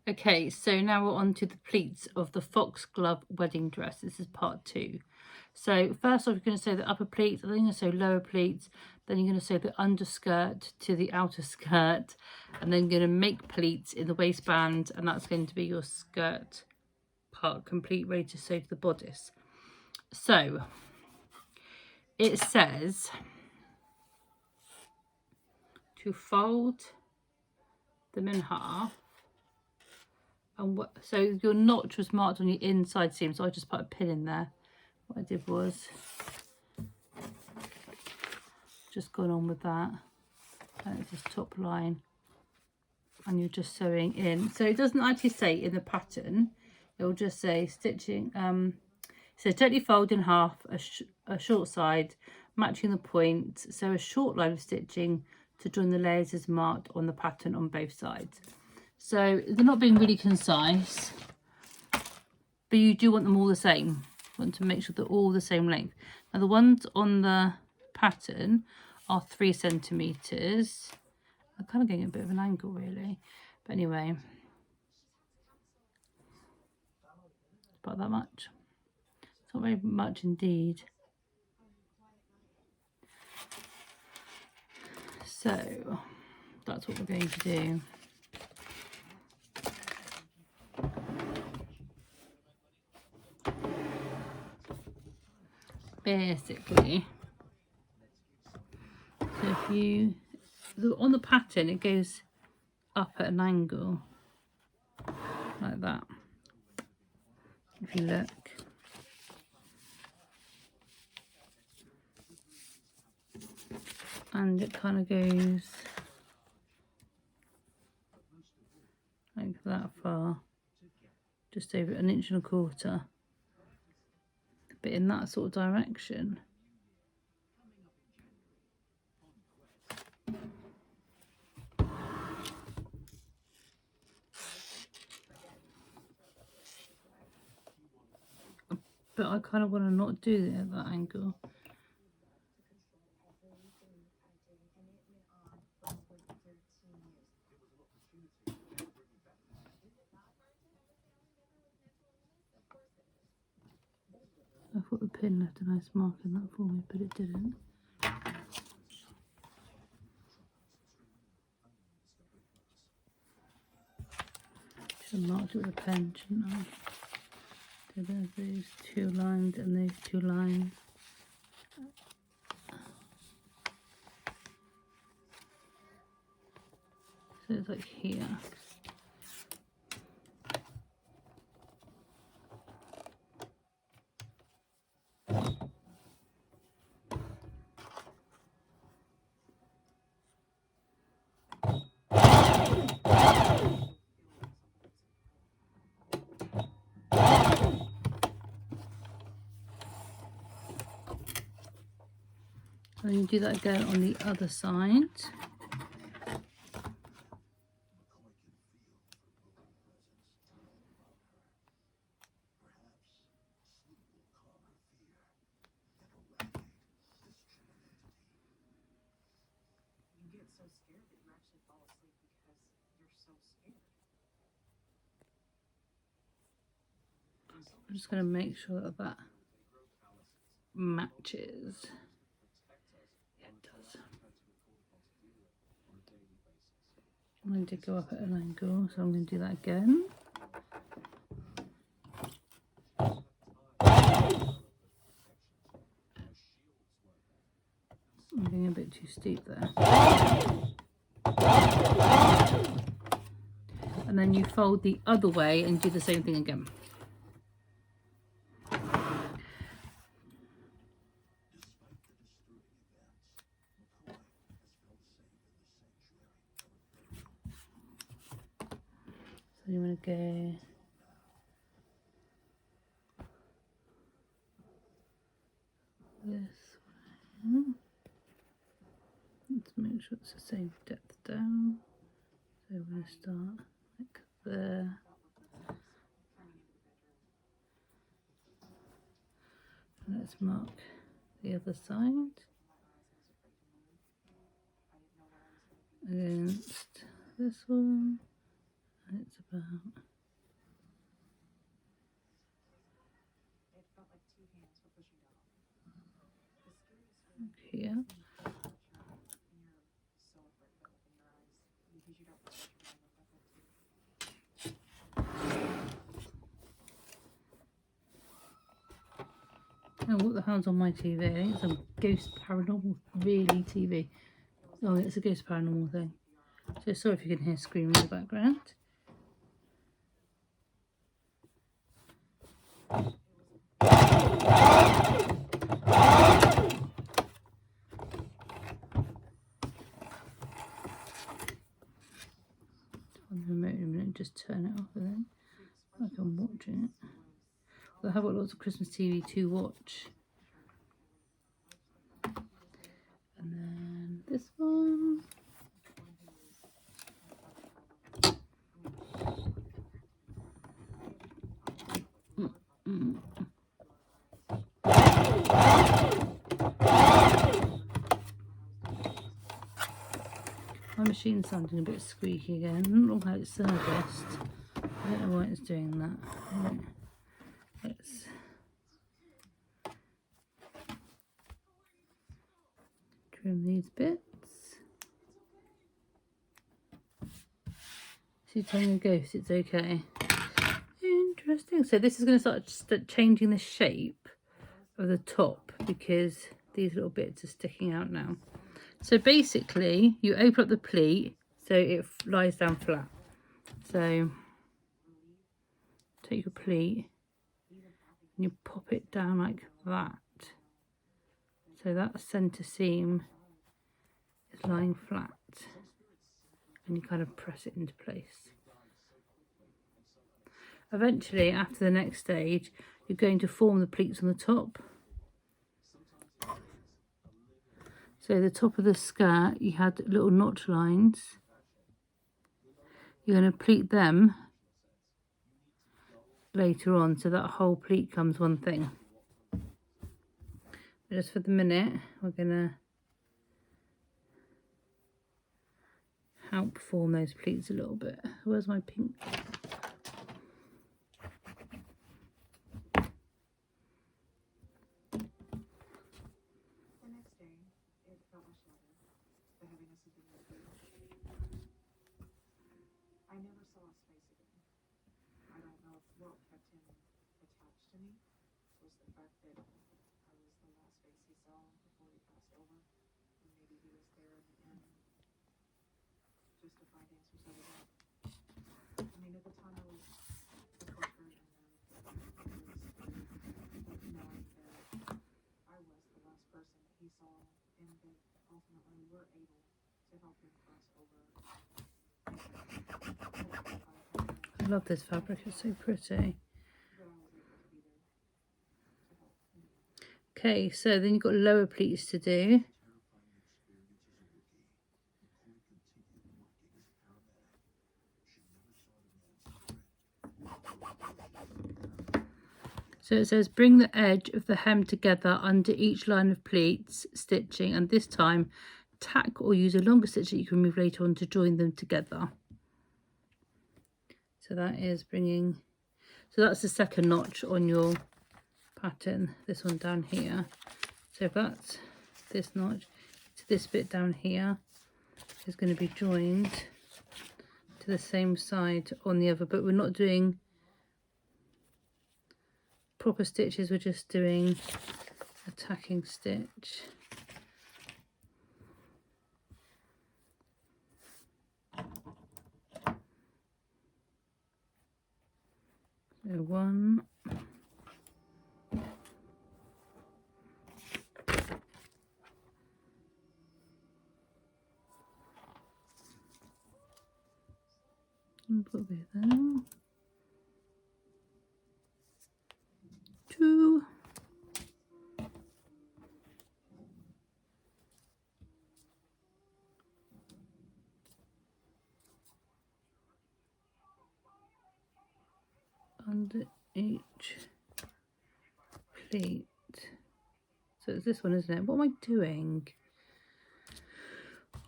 Okay, so now we're on to the pleats of the foxglove wedding dress. This is part 2. So first off, you're going to sew the upper pleats, then you're going to sew lower pleats, then you're going to sew the underskirt to the outer skirt, and then you're going to make pleats in the waistband, and that's going to be your skirt part complete, ready to sew to the bodice. So it says to fold them in half, and so your notch was marked on your inside seam, so I just put a pin in there. What I did was just gone on with that, and it's this top line, and you're just sewing in. So it doesn't actually say in the pattern, it will just say stitching. So totally fold in half a short side, matching the point. So a short line of stitching to join the layers is marked on the pattern on both sides. So they're not being really concise, but you do want them all the same. You want to make sure they're all the same length. Now the ones on the pattern are 3 centimeters. I'm kind of getting a bit of an angle really, but anyway, about that much. It's not very much indeed. So that's what we're going to do. Basically, so if you, on the pattern it goes up at an angle like that, if you look. And it kind of goes like that far, just over 1.25 inches, but in that sort of direction. But I kind of want to not do it at that angle. I thought the pin left a nice mark in that for me, but it didn't. Should have marked it with a pen, shouldn't I? So there's those 2 lines and those 2 lines. So it's like here. And you do that again on the other side. I'm just going to make sure that that matches. Yeah, it does. I'm going to go up at an angle, so I'm going to do that again. I'm being a bit too steep there. And then you fold the other way and do the same thing again. So you want to go this way. Let's make sure it's the same depth down. So we're going to start like there. And let's mark the other side against this one. And it's about. Here. Oh, what the hell's on my TV? I think it's some ghost paranormal, really TV. Oh, it's a ghost paranormal thing. So sorry if you can hear screaming in the background. On the remote in a minute, just turn it off and then I can watch it. I have got lots of Christmas TV to watch. And then this one. My machine's sounding a bit squeaky again. I don't know how it's serviced. I don't know why it's doing that. Right. Let's trim these bits. She's telling a ghost it's okay. Interesting. So this is going to start changing the shape of the top because these little bits are sticking out now. So basically you open up the pleat so it lies down flat. So take your pleat and you pop it down like that. So that centre seam is lying flat and you kind of press it into place. Eventually, after the next stage, you're going to form the pleats on the top. So the top of the skirt, you had little notch lines. You're going to pleat them later on, so that whole pleat comes one thing. But just for the minute, we're going to help form those pleats a little bit. Where's my pink? I love this fabric, it's so pretty. Okay, so then you've got lower pleats to do. So it says bring the edge of the hem together under each line of pleats stitching, and this time tack or use a longer stitch that you can remove later on to join them together. So that is bringing, so that's the second notch on your pattern, this one down here. So if that's this notch, to this bit down here is going to be joined to the same side on the other, but we're not doing proper stitches, we're just doing a tacking stitch. So one, and put it there, two, under each pleat. So it's this one, isn't it? What am I doing?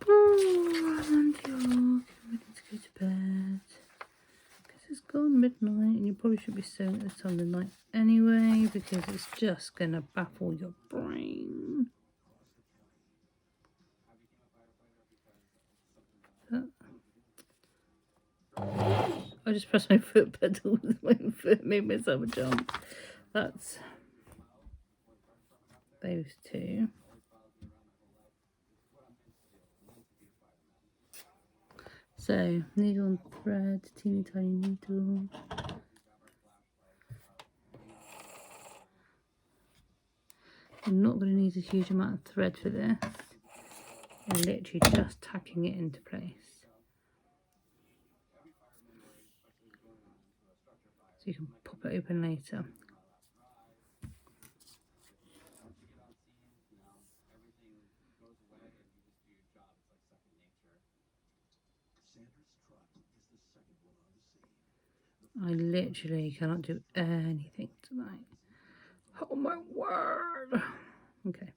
Oh, I'm ready to go to bed. gone midnight, and you probably should be sewing at this time of the night anyway, because it's just gonna baffle your brain. I just pressed my foot pedal with my foot, made myself a jump. That's those two. So, needle and thread, teeny tiny needle. I'm not going to need a huge amount of thread for this. I'm literally just tacking it into place. So you can pop it open later. I literally cannot do anything tonight. Oh my word. Okay.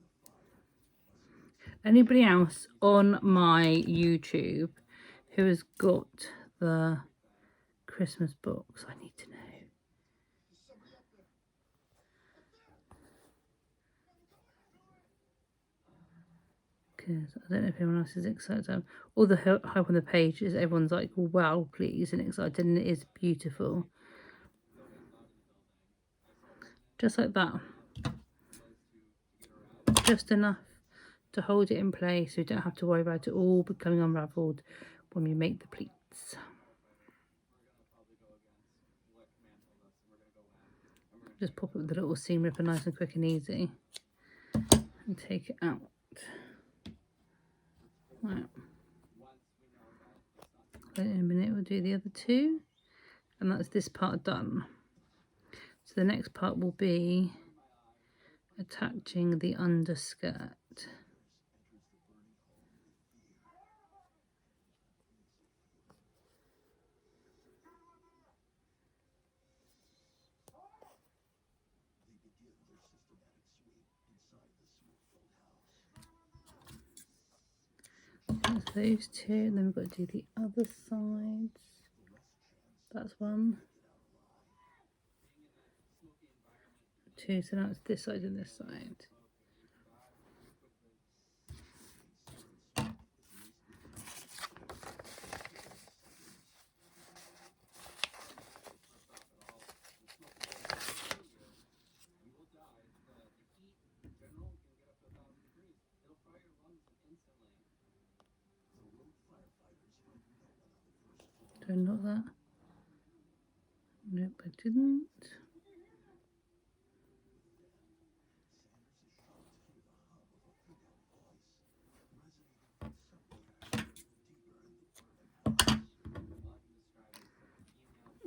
Anybody else on my YouTube who has got the Christmas books? I need to know. Because I don't know if anyone else is excited. All the hype on the page is everyone's like, wow, please, and excited, and it is beautiful. Just like that. Just enough to hold it in place so you don't have to worry about it all becoming unravelled when we make the pleats. Just pop it with the little seam ripper, nice and quick and easy, and take it out. Right. Then in a minute we'll do the other two, and that's this part done. So the next part will be attaching the underskirt. That's those two, and then we've got to do the other sides. That's one. Two, so now it's this side and this side. Do I not that? Nope, I didn't.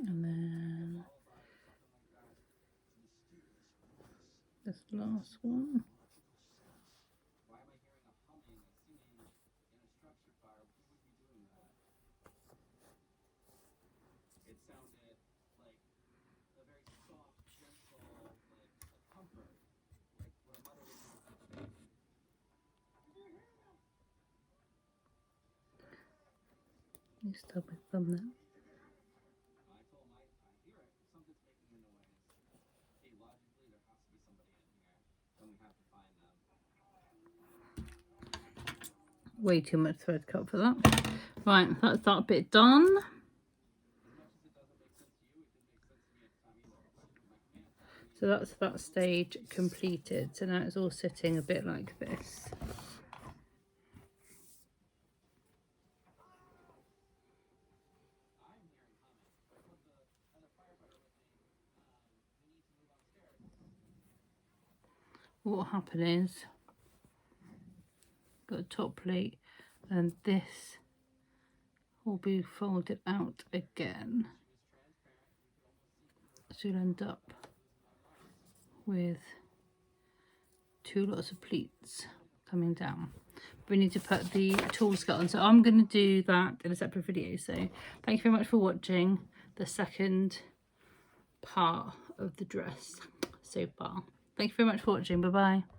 And then this last one. You start my thumbnail. Way too much thread cut for that. Right, that's that bit done. So that's that stage completed. So now it's all sitting a bit like this. What will happen is, got a top plate, and this will be folded out again. So you'll end up with two lots of pleats coming down. We need to put the tulle skirt on, so I'm going to do that in a separate video. So thank you very much for watching the second part of the dress so far. Thank you very much for watching. Bye bye.